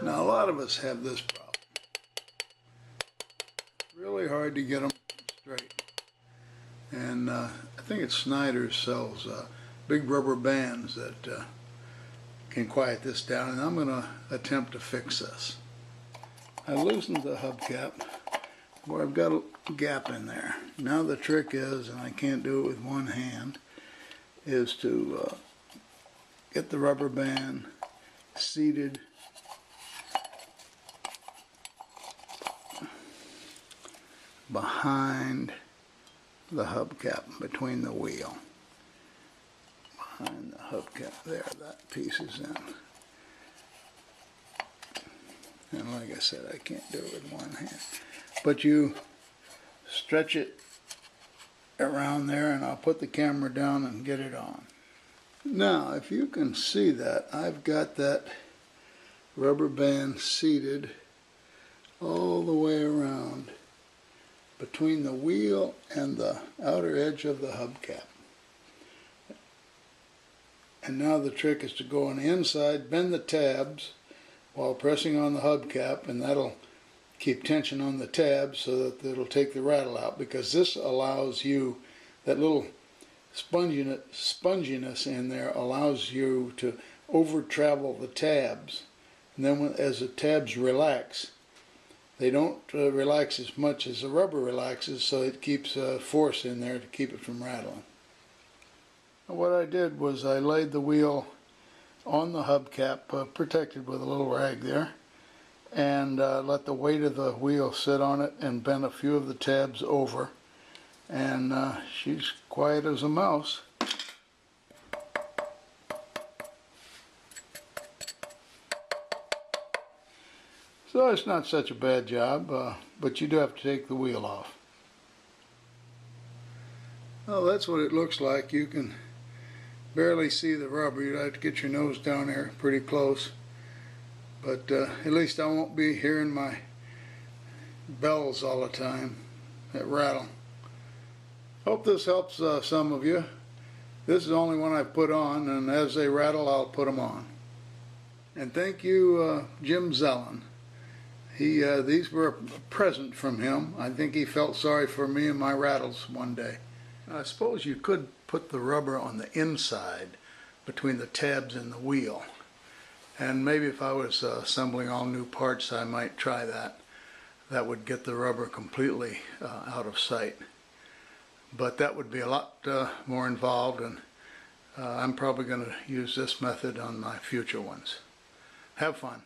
Now a lot of us have this problem. Really hard to get them straight. And I think it's Snyder's sells big rubber bands that can quiet this down, and I'm going to attempt to fix this. I loosened the hubcap where I've got a gap in there. Now the trick is, and I can't do it with one hand, is to get the rubber band seated behind the hubcap, between the wheel. Behind the hubcap there, that piece is in. And like I said, I can't do it with one hand. But you stretch it around there, and I'll put the camera down and get it on. Now, if you can see that, I've got that rubber band seated all the way around between the wheel and the outer edge of the hubcap. And now the trick is to go on the inside, bend the tabs while pressing on the hubcap, and that'll keep tension on the tabs so that it'll take the rattle out, because this allows you, that little sponginess in there allows you to over travel the tabs. And then as the tabs relax, they don't relax as much as the rubber relaxes, so it keeps force in there to keep it from rattling. What I did was I laid the wheel on the hubcap, protected with a little rag there, and let the weight of the wheel sit on it and bent a few of the tabs over. And she's quiet as a mouse. So it's not such a bad job, but you do have to take the wheel off. Well, that's what it looks like. You can barely see the rubber. You'd have to get your nose down there pretty close. But at least I won't be hearing my bells all the time that rattle. Hope this helps some of you. This is the only one I've put on, and as they rattle, I'll put them on. And thank you, Jim Zellen. These were a present from him. I think he felt sorry for me and my rattles one day. I suppose you could put the rubber on the inside between the tabs and the wheel. And maybe if I was assembling all new parts, I might try that. That would get the rubber completely out of sight. But that would be a lot more involved, and I'm probably going to use this method on my future ones. Have fun.